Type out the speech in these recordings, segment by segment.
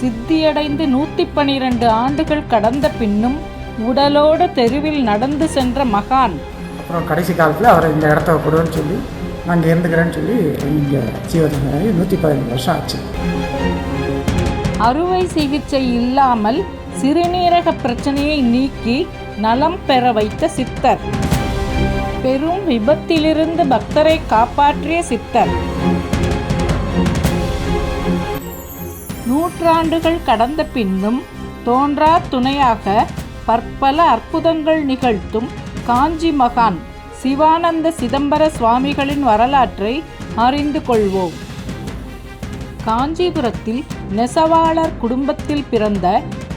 சித்தியடைந்து 112 ஆண்டுகள் கடந்த பின்னும் உடலோடு தெருவில் நடந்து சென்ற மகான். அப்புறம் கடைசி காலத்தில் அவரை இந்த இடத்த கொடுன்னு சொல்லி நான் இங்கே இருந்துக்கிறேன்னு சொல்லி இங்கே ஜீவதமாகி 115 வருஷம் ஆச்சு. அறுவை சிகிச்சை இல்லாமல் சிறுநீரக பிரச்சனையை நீக்கி நலம் பெற வைத்த சித்தர். பெரும் விபத்திலிருந்து பக்தரை காப்பாற்றிய சித்தர். நூற்றாண்டுகள் கடந்த பின்னும் தோன்றா துணையாக பற்பல அற்புதங்கள் நிகழ்த்தும் காஞ்சி மகான் சிவானந்த சிதம்பர சுவாமிகளின் வரலாற்றை அறிந்து கொள்வோம். காஞ்சிபுரத்தில் நெசவாளர் குடும்பத்தில் பிறந்த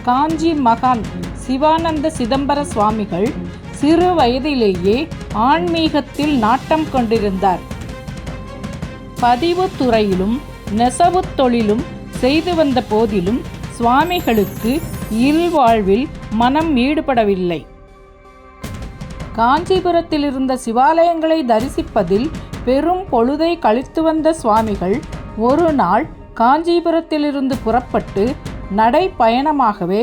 காஞ்சி மகான் சிவானந்த சிதம்பர சுவாமிகள் சிறு வயதிலேயே ஆன்மீகத்தில் நாட்டம் கொண்டிருந்தார். பதிவு துறையிலும் நெசவு தொழிலும் செய்து வந்த போதிலும் சுவாமிகளுக்கு இல்வாழ்வில் மனம் ஈடுபடவில்லை. காஞ்சிபுரத்தில் இருந்த சிவாலயங்களை தரிசிப்பதில் பெரும் பொழுதை கழித்து வந்த சுவாமிகள் ஒரு நாள் காஞ்சிபுரத்திலிருந்து புறப்பட்டு நடைப்பயணமாகவே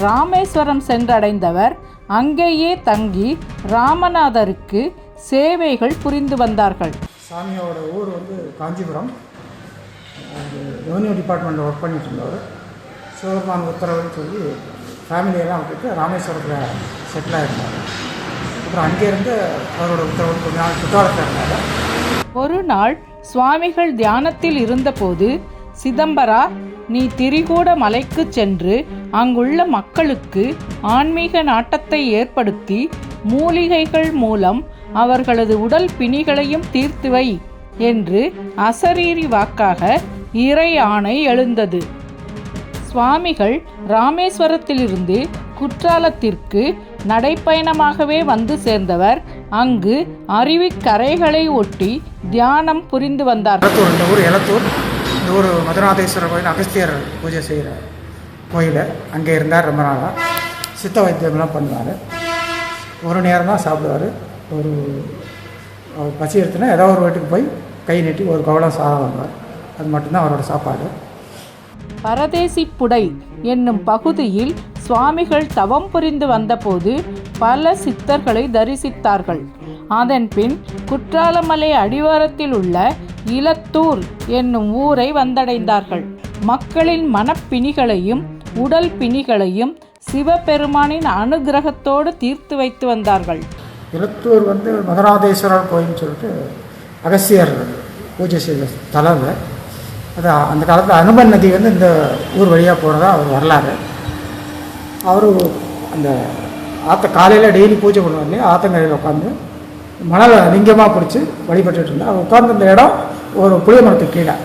ராமேஸ்வரம் சென்றடைந்தவர் அங்கேயே தங்கி ராமநாதருக்கு சேவைகள் புரிந்து வந்தார்கள். சாமியோட ஊர் காஞ்சிபுரம். ரெவன்யூ டிபார்ட்மெண்ட்டில் ஒர்க் பண்ணிட்டு இருந்தவர். சிவபெருமான் உத்தரவுன்னு சொல்லி ஃபேமிலியெல்லாம் விட்டுட்டு ராமேஸ்வரத்தில் செட்டில் ஆகிருந்தார். அப்புறம் அங்கேருந்து அவரோட உத்தரவு கொஞ்ச நாள் குற்றாலத்தில் இருந்தார். ஒரு நாள் சுவாமிகள் தியானத்தில் இருந்தபோது, சிதம்பரா, நீ திரிகூட மலைக்கு சென்று அங்குள்ள மக்களுக்கு ஆன்மீக நாட்டத்தை ஏற்படுத்தி மூலிகைகள் மூலம் அவர்களது உடல் பிணிகளையும் தீர்த்து வை என்று அசரீரி வாக்காக இறை ஆணை எழுந்தது. சுவாமிகள் ராமேஸ்வரத்திலிருந்து குற்றாலத்திற்கு நடைப்பயணமாகவே வந்து சேர்ந்தவர் அங்கு அருவிக்கரைகளை ஒட்டி தியானம் புரிந்து வந்தார். இந்த ஊர் எலத்தூர். இந்த ஊர் மதுராதேஸ்வரர் கோயில், அகஸ்தியர் பூஜை செய்கிற கோயில். அங்கே இருந்தார் ரொம்ப நாளாக. சித்த வைத்தியம்லாம் பண்ணுவார். ஒரு நேரம் தான் சாப்பிடுவார். ஒரு பசி எடுத்துனா ஏதோ ஒரு வீட்டுக்கு போய் கை நீட்டி ஒரு கவலம் சாதம் வாங்குவார். அது மட்டும்தான் அவரோட சாப்பாடு. பரதேசிப்புடை என்னும் பகுதியில் சுவாமிகள் தவம் புரிந்து வந்தபோது பல சித்தர்களை தரிசித்தார்கள். அதன் பின் குற்றாலமலை அடிவாரத்தில் உள்ள இலத்தூர் என்னும் ஊரை வந்தடைந்தார்கள். மக்களின் மனப்பிணிகளையும் உடல் பிணிகளையும் சிவபெருமானின் அனுகிரகத்தோடு தீர்த்து வைத்து வந்தார்கள். இலத்தூர் மதுராதேஸ்வரர் கோயில்னு சொல்லிட்டு அகஸ்தியர் பூஜை செய்த தலம். அது அந்த காலத்தில் அனுமன் நதி இந்த ஊர் வழியாக போகிறதா அவர் வரலாறு. அவர் அந்த காலையில் டெய்லி பூஜை பண்ணுவார் இல்லையா, ஆத்தங்கரையில் உட்காந்து மணலை லிங்கமாக பிடிச்சி வழிபட்டுட்டு இருந்தார். அவர் உட்கார்ந்து இந்த இடம் ஒரு புளிய மரத்துக்கு கீழே.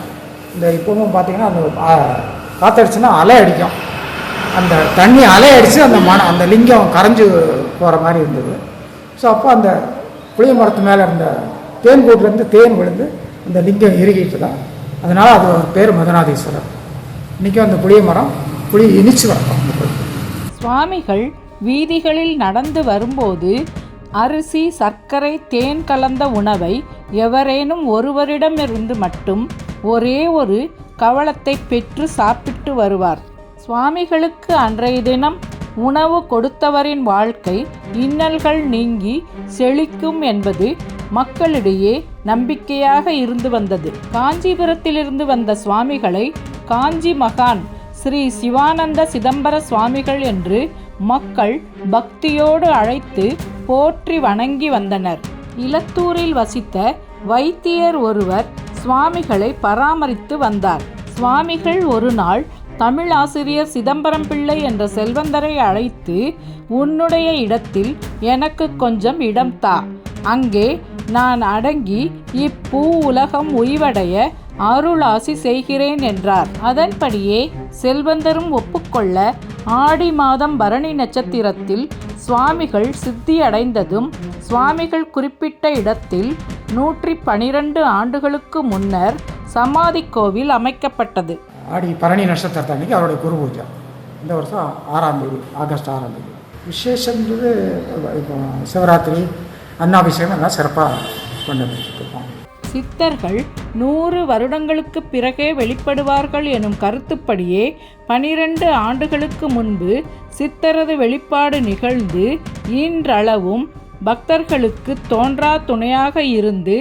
இந்த இப்போவும் பார்த்தீங்கன்னா அந்த காற்றடிச்சுன்னா அலை அடிக்கும். அந்த தண்ணி அலை அடித்து அந்த லிங்கம் கரைஞ்சி போகிற மாதிரி இருந்தது. ஸோ அப்போ அந்த புளிய மரத்து மேலே இருந்த தேன் கூட்டிலேருந்து தேன் விழுந்து அந்த லிங்கம் இறுகிட்டு தான். அதனால் அது பேர் மதுராதீஸ்வரர். இன்றைக்கும் அந்த புளிய மரம் புளி இனிச்சு வளர்க்கும். சுவாமிகள் வீதிகளில் நடந்து வரும்போது அரிசி, சர்க்கரை, தேன் கலந்த உணவை எவரேனும் ஒருவரிடமிருந்து மட்டும் ஒரே ஒரு கவளத்தை பெற்று சாப்பிட்டு வருவார். சுவாமிகளுக்கு அன்றைய தினம் உணவு கொடுத்தவரின் வாழ்க்கை இன்னல்கள் நீங்கி செழிக்கும் என்பது மக்களிடையே நம்பிக்கையாக இருந்து வந்தது. காஞ்சிபுரத்திலிருந்து வந்த சுவாமிகளை காஞ்சி மகான் ஸ்ரீ சிவானந்த சிதம்பர சுவாமிகள் என்று மக்கள் பக்தியோடு அழைத்து போற்றி வணங்கி வந்தனர். இலத்தூரில் வசித்த வைத்தியர் ஒருவர் சுவாமிகளை பராமரித்து வந்தார். சுவாமிகள் ஒரு நாள் தமிழ் ஆசிரியர் சிதம்பரம் பிள்ளை என்ற செல்வந்தரை அழைத்து, உன்னுடைய இடத்தில் எனக்கு கொஞ்சம் இடம் தா, அங்கே நான் அடங்கி இப்பூ உலகம் உய்வடைய அருளாசி செய்கிறேன் என்றார். அதன்படியே செல்வந்தரும் ஒப்புக்கொள்ள ஆடி மாதம் பரணி நட்சத்திரத்தில் சுவாமிகள் சித்தி அடைந்ததும் சுவாமிகள் குறிப்பிட்ட இடத்தில் 112 ஆண்டுகளுக்கு முன்னர் சமாதி கோவில் அமைக்கப்பட்டது. ஆடி பரணி நட்சத்திரத்தை அன்றைக்கி அவருடைய குரு பூஜை. இந்த வருஷம் 6ஆம் தேதி, ஆகஸ்ட் 6ஆம் தேதி. விசேஷன்றது இப்போ சிவராத்திரி, அன்னாபிஷேகம் எல்லாம் சிறப்பாக கொண்டு வந்துருக்கோம். சித்தர்கள் 100 வருடங்களுக்கு பிறகே வெளிப்படுவார்கள் எனும் கருத்துப்படியே 12 ஆண்டுகளுக்கு முன்பு சித்தரது வெளிப்பாடு நிகழ்ந்து இன்றளவும் பக்தர்களுக்கு தோன்றா துணையாக இருந்து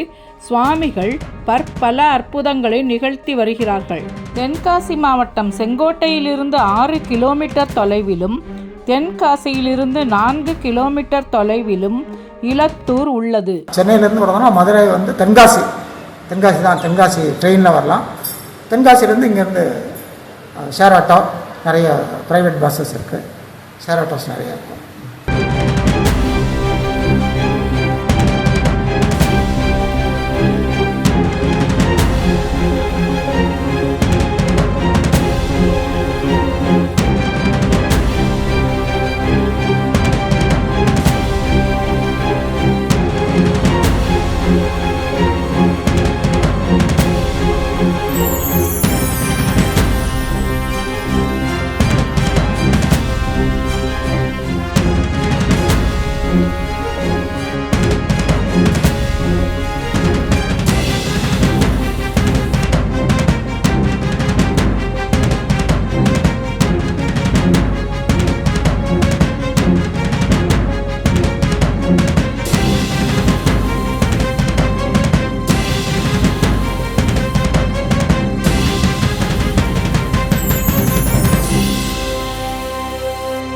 சுவாமிகள் பற்பல அற்புதங்களை நிகழ்த்தி வருகிறார்கள். தென்காசி மாவட்டம் செங்கோட்டையிலிருந்து 6 கிலோமீட்டர் தொலைவிலும் தென்காசியிலிருந்து 4 கிலோமீட்டர் தொலைவிலும் இலத்தூர் உள்ளது. சென்னையிலேருந்து வரணும்னா மதுரை வந்து தென்காசி தான், தென்காசி ட்ரெயினில் வரலாம். தென்காசிலேருந்து இங்கேருந்து ஷேர் ஆட்டோ, நிறைய ப்ரைவேட் பஸ்ஸஸ் இருக்குது, ஷேர் ஆட்டோஸ் நிறைய இருக்கும்.